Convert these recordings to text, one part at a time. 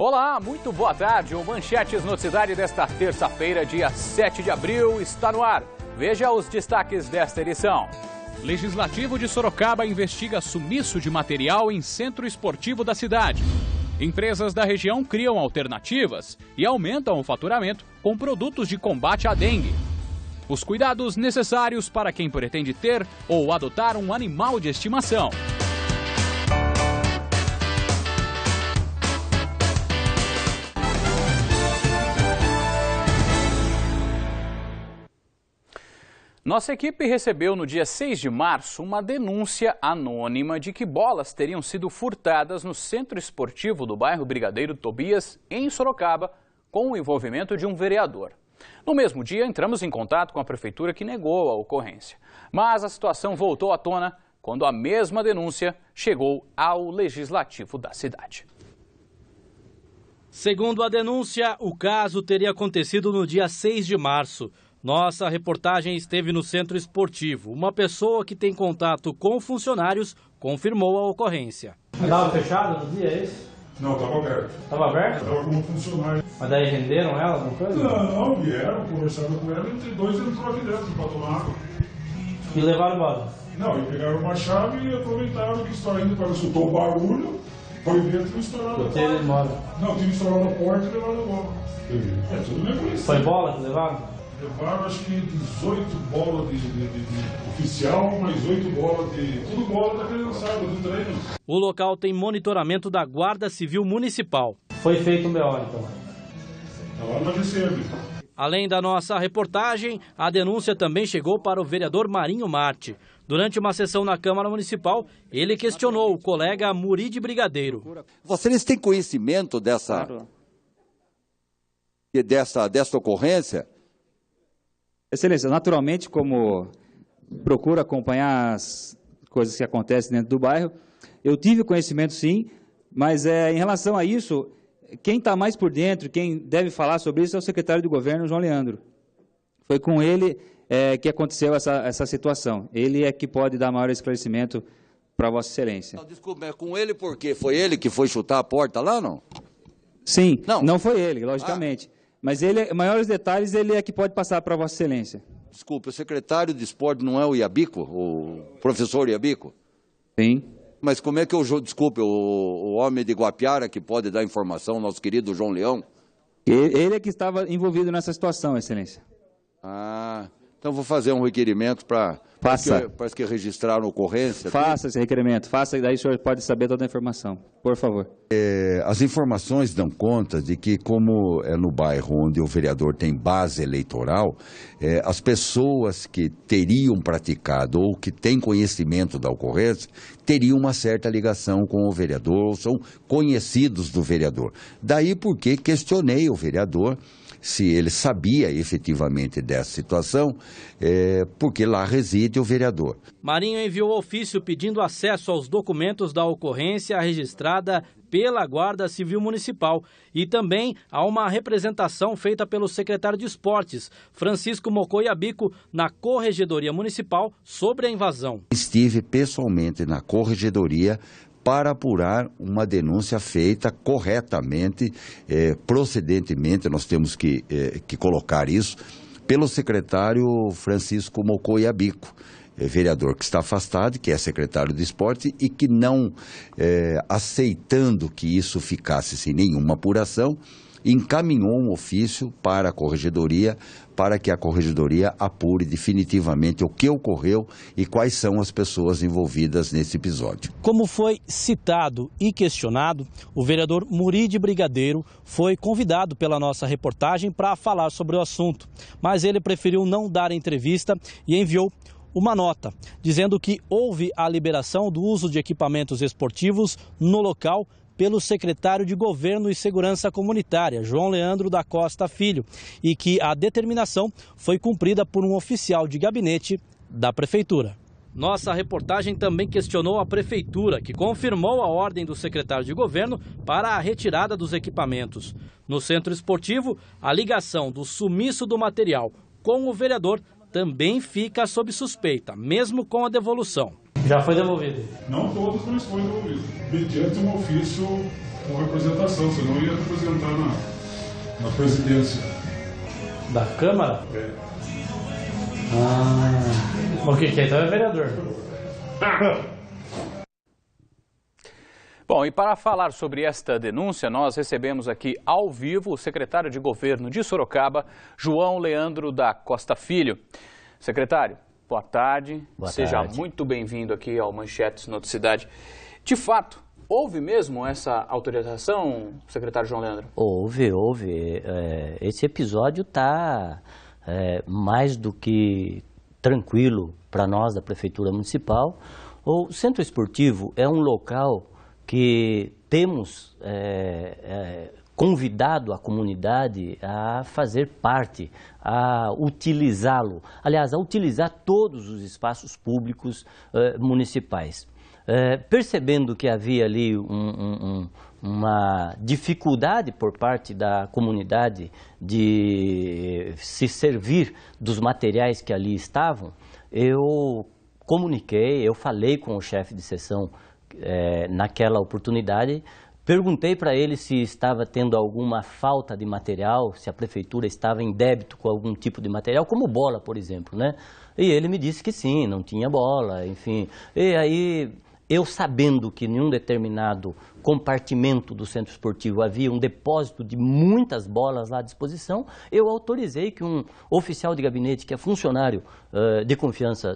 Olá, muito boa tarde. O Manchetes no Cidade desta terça-feira, dia 7 de abril, está no ar. Veja os destaques desta edição. Legislativo de Sorocaba investiga sumiço de material em centro esportivo da cidade. Empresas da região criam alternativas e aumentam o faturamento com produtos de combate à dengue. Os cuidados necessários para quem pretende ter ou adotar um animal de estimação. Nossa equipe recebeu no dia 6 de março uma denúncia anônima de que bolas teriam sido furtadas no centro esportivo do bairro Brigadeiro Tobias, em Sorocaba, com o envolvimento de um vereador. No mesmo dia, entramos em contato com a prefeitura que negou a ocorrência. Mas a situação voltou à tona quando a mesma denúncia chegou ao legislativo da cidade. Segundo a denúncia, o caso teria acontecido no dia 6 de março. Nossa reportagem esteve no centro esportivo. Uma pessoa que tem contato com funcionários confirmou a ocorrência. Estava fechado no dia, é isso? Não, estava aberto. Estava aberto? Estava como funcionário. Mas daí renderam ela, alguma coisa? Não, vieram, conversaram com ela, entre dois entrou aqui dentro para tomar água. E levaram embora? Não, e pegaram uma chave e aproveitaram que estava indo para soltou o barulho, foi dentro e estouraram a porta. Não, tinha estourado a porta e levaram a bola. É tudo bem conhecido. Foi bola que levaram? Levaram acho que 18 bolas de oficial, mais 8 bolas de... Tudo bola da criançada, do treino. O local tem monitoramento da Guarda Civil Municipal. Foi feito um BO, então? Lá na GCM. Além da nossa reportagem, a denúncia também chegou para o vereador Marinho Marte. Durante uma sessão na Câmara Municipal, ele questionou o colega Muri de Brigadeiro. Vocês têm conhecimento dessa ocorrência? Excelência, naturalmente, como procuro acompanhar as coisas que acontecem dentro do bairro, eu tive conhecimento sim, mas em relação a isso, quem está mais por dentro, quem deve falar sobre isso é o secretário de governo, João Leandro. Foi com ele que aconteceu essa situação. Ele é que pode dar maior esclarecimento para Vossa Excelência. Não, desculpa, é com ele porque foi ele que foi chutar a porta lá, não? Sim, não foi ele, logicamente. Mas maiores detalhes ele é que pode passar para Vossa Excelência. Desculpe, o secretário de esporte não é o Iabico, o professor Iabico? Sim. Mas como é que desculpe, o homem de Guapiara que pode dar informação, nosso querido João Leão? Ele é que estava envolvido nessa situação, Excelência. Então vou fazer um requerimento para que registraram a ocorrência. Faça esse requerimento, faça e daí o senhor pode saber toda a informação, por favor. As informações dão conta de que, como é no bairro onde o vereador tem base eleitoral, as pessoas que teriam praticado ou que têm conhecimento da ocorrência teriam uma certa ligação com o vereador ou são conhecidos do vereador. Daí porque questionei o vereador se ele sabia efetivamente dessa situação, porque lá reside o vereador. Marinho enviou ofício pedindo acesso aos documentos da ocorrência registrada pela Guarda Civil Municipal e também a uma representação feita pelo secretário de Esportes, Francisco Mocoiabico, na Corregedoria Municipal sobre a invasão. Estive pessoalmente na Corregedoria para apurar uma denúncia feita corretamente, procedentemente, nós temos que colocar isso, pelo secretário Francisco Mocoiabico, vereador que está afastado, que é secretário de esporte e que não, aceitando que isso ficasse sem nenhuma apuração, encaminhou um ofício para a Corregedoria, para que a Corregedoria apure definitivamente o que ocorreu e quais são as pessoas envolvidas nesse episódio. Como foi citado e questionado, o vereador Muri de Brigadeiro foi convidado pela nossa reportagem para falar sobre o assunto, mas ele preferiu não dar entrevista e enviou uma nota, dizendo que houve a liberação do uso de equipamentos esportivos no local pelo secretário de Governo e Segurança Comunitária, João Leandro da Costa Filho, e que a determinação foi cumprida por um oficial de gabinete da Prefeitura. Nossa reportagem também questionou a Prefeitura, que confirmou a ordem do secretário de Governo para a retirada dos equipamentos. No centro esportivo, a ligação do sumiço do material com o vereador também fica sob suspeita, mesmo com a devolução. Já foi devolvido? Não todos, mas foi devolvido. Mediante um ofício com representação, senão ia representar na presidência. Da Câmara? É. O que é? Então é vereador. Bom, e para falar sobre esta denúncia, nós recebemos aqui ao vivo o secretário de Governo de Sorocaba, João Leandro da Costa Filho. Secretário, boa tarde. Seja muito bem-vindo aqui ao Manchetes Noticidade. De fato, houve mesmo essa autorização, secretário João Leandro? Houve. Esse episódio está mais do que tranquilo para nós da Prefeitura Municipal. O Centro Esportivo é um local que temos convidado a comunidade a fazer parte, a utilizá-lo, aliás, a utilizar todos os espaços públicos municipais. Percebendo que havia ali uma dificuldade por parte da comunidade de se servir dos materiais que ali estavam, eu comuniquei, eu falei com o chefe de seção naquela oportunidade, perguntei para ele se estava tendo alguma falta de material, se a prefeitura estava em débito com algum tipo de material, como bola, por exemplo, né? E ele me disse que sim, não tinha bola, enfim. E aí, eu sabendo que em um determinado compartimento do centro esportivo havia um depósito de muitas bolas lá à disposição, eu autorizei que um oficial de gabinete, que é funcionário de confiança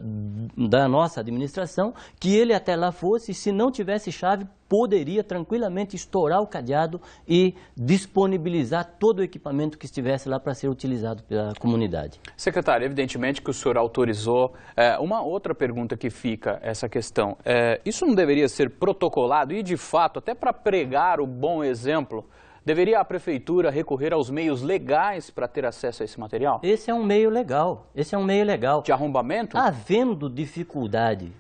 da nossa administração, que ele até lá fosse, e se não tivesse chave, poderia tranquilamente estourar o cadeado e disponibilizar todo o equipamento que estivesse lá para ser utilizado pela comunidade. Secretário, evidentemente que o senhor autorizou. Uma outra pergunta que fica, essa questão, isso não deveria ser protocolado e, de fato, até para pregar o bom exemplo, deveria a prefeitura recorrer aos meios legais para ter acesso a esse material? Esse é um meio legal, De arrombamento? Havendo dificuldade,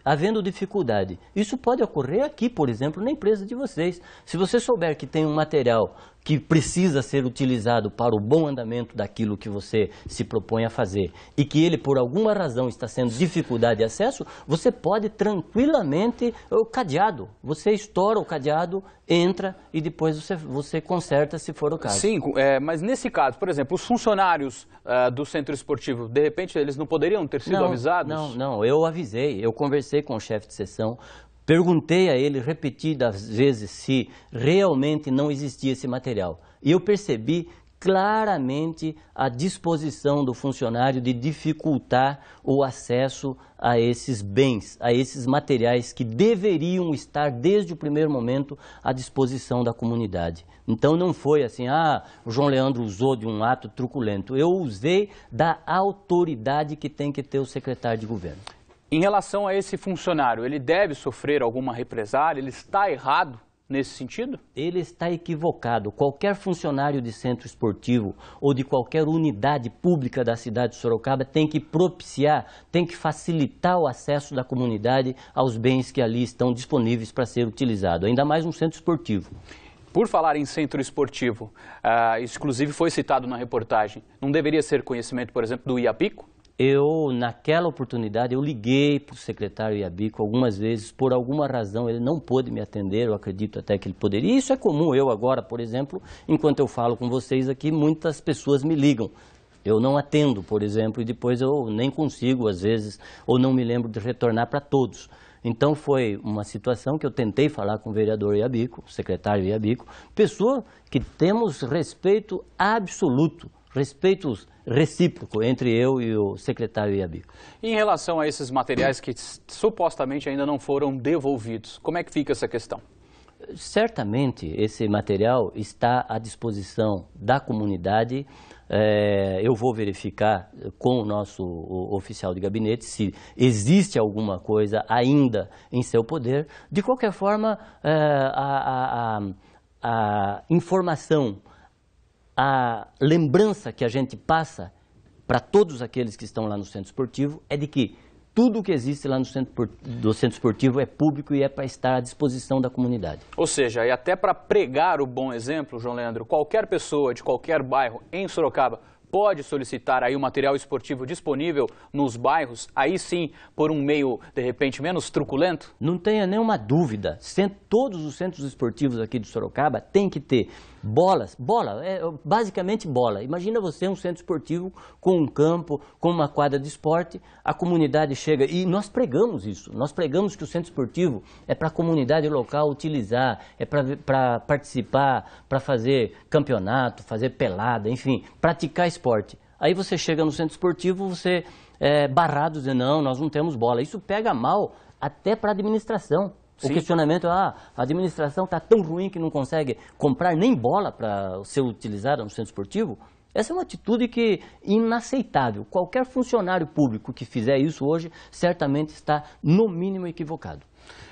isso pode ocorrer aqui, por exemplo, na empresa de vocês. Se você souber que tem um material que precisa ser utilizado para o bom andamento daquilo que você se propõe a fazer e que ele, por alguma razão, está sendo dificuldade de acesso, você pode tranquilamente, o cadeado, você estoura o cadeado, entra e depois você conserta se for o caso. Sim, mas nesse caso, por exemplo, os funcionários do centro esportivo, de repente, eles não poderiam ter sido avisados? Não, eu avisei, eu conversei com o chefe de seção, perguntei a ele repetidas vezes se realmente não existia esse material. E eu percebi claramente a disposição do funcionário de dificultar o acesso a esses bens, a esses materiais que deveriam estar desde o primeiro momento à disposição da comunidade. Então não foi assim, o João Leandro usou de um ato truculento. Eu usei da autoridade que tem que ter o secretário de governo. Em relação a esse funcionário, ele deve sofrer alguma represália? Ele está errado nesse sentido? Ele está equivocado. Qualquer funcionário de centro esportivo ou de qualquer unidade pública da cidade de Sorocaba tem que propiciar, tem que facilitar o acesso da comunidade aos bens que ali estão disponíveis para ser utilizado, ainda mais um centro esportivo. Por falar em centro esportivo, isso inclusive foi citado na reportagem, não deveria ser conhecimento, por exemplo, do IABICO? Naquela oportunidade, eu liguei para o secretário Iabico algumas vezes, por alguma razão ele não pôde me atender, eu acredito até que ele poderia. E isso é comum, eu agora, por exemplo, enquanto eu falo com vocês aqui, muitas pessoas me ligam. Eu não atendo, por exemplo, e depois eu nem consigo, às vezes, ou não me lembro de retornar para todos. Então foi uma situação que eu tentei falar com o vereador Iabico, o secretário Iabico, pessoa que temos respeito absoluto, respeito recíproco entre eu e o secretário Iabico. Em relação a esses materiais que supostamente ainda não foram devolvidos, como é que fica essa questão? Certamente esse material está à disposição da comunidade. Eu vou verificar com o nosso oficial de gabinete se existe alguma coisa ainda em seu poder. De qualquer forma, a informação, a lembrança que a gente passa para todos aqueles que estão lá no centro esportivo é de que tudo o que existe lá no centro esportivo é público e é para estar à disposição da comunidade. Ou seja, e até para pregar o bom exemplo, João Leandro, qualquer pessoa de qualquer bairro em Sorocaba pode solicitar aí o material esportivo disponível nos bairros, aí sim, por um meio, de repente, menos truculento? Não tenha nenhuma dúvida. Todos os centros esportivos aqui de Sorocaba têm que ter basicamente bola. Imagina você um centro esportivo com um campo, com uma quadra de esporte, a comunidade chega, e nós pregamos isso, nós pregamos que o centro esportivo é para a comunidade local utilizar, é para participar, para fazer campeonato, fazer pelada, enfim, praticar esporte. Aí você chega no centro esportivo, você é barrado, dizendo, não, nós não temos bola. Isso pega mal até para a administração. O questionamento é, a administração está tão ruim que não consegue comprar nem bola para ser utilizada no centro esportivo. Essa é uma atitude que é inaceitável. Qualquer funcionário público que fizer isso hoje, certamente está no mínimo equivocado.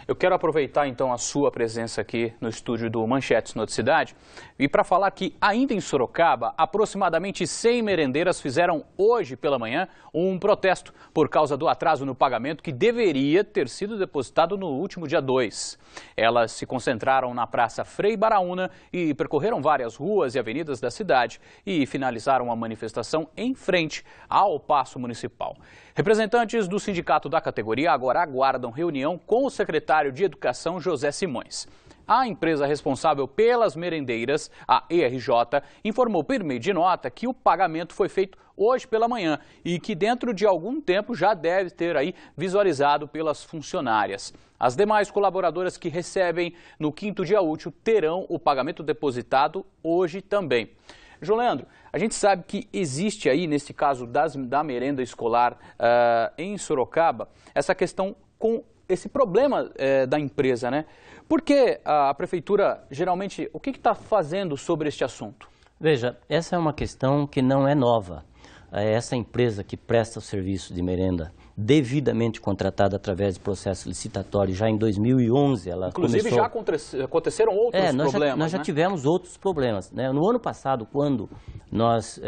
Eu quero aproveitar então a sua presença aqui no estúdio do Manchetes Noticidade e para falar que ainda em Sorocaba, aproximadamente 100 merendeiras fizeram hoje pela manhã um protesto por causa do atraso no pagamento que deveria ter sido depositado no último dia 2. Elas se concentraram na Praça Frei Baraúna e percorreram várias ruas e avenidas da cidade e finalizaram a manifestação em frente ao Paço Municipal. Representantes do sindicato da categoria agora aguardam reunião com o secretário de Educação, José Simões. A empresa responsável pelas merendeiras, a ERJ, informou por meio de nota que o pagamento foi feito hoje pela manhã e que dentro de algum tempo já deve ter aí visualizado pelas funcionárias. As demais colaboradoras que recebem no 5º dia útil terão o pagamento depositado hoje também. João Leandro, a gente sabe que existe aí, nesse caso da merenda escolar em Sorocaba, essa questão com esse problema da empresa, né? Por que a prefeitura, geralmente, o que está fazendo sobre este assunto? Veja, essa é uma questão que não é nova. Essa empresa que presta o serviço de merenda, devidamente contratada através de processo licitatório, já em 2011 ela inclusive começou... já aconteceram outros problemas, nós já tivemos outros problemas, né? No ano passado, quando nós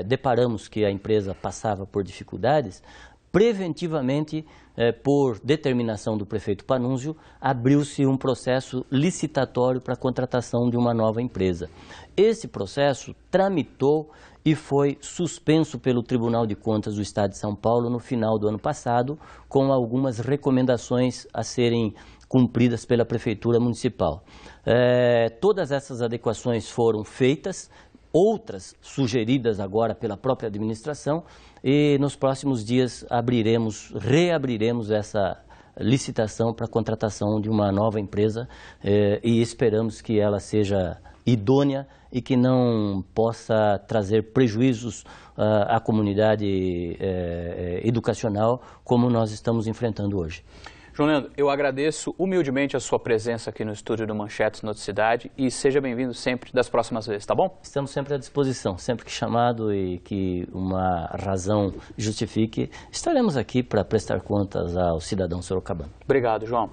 deparamos que a empresa passava por dificuldades, preventivamente, por determinação do prefeito Panunzio, abriu-se um processo licitatório para a contratação de uma nova empresa. Esse processo tramitou e foi suspenso pelo Tribunal de Contas do Estado de São Paulo no final do ano passado, com algumas recomendações a serem cumpridas pela Prefeitura Municipal. Todas essas adequações foram feitas, outras sugeridas agora pela própria administração, e nos próximos dias reabriremos essa licitação para a contratação de uma nova empresa e esperamos que ela seja idônea e que não possa trazer prejuízos à comunidade educacional como nós estamos enfrentando hoje. João Leandro, eu agradeço humildemente a sua presença aqui no estúdio do Manchetes Noticidade e seja bem-vindo sempre das próximas vezes, tá bom? Estamos sempre à disposição, sempre que chamado e que uma razão justifique, estaremos aqui para prestar contas ao cidadão sorocabano. Obrigado, João.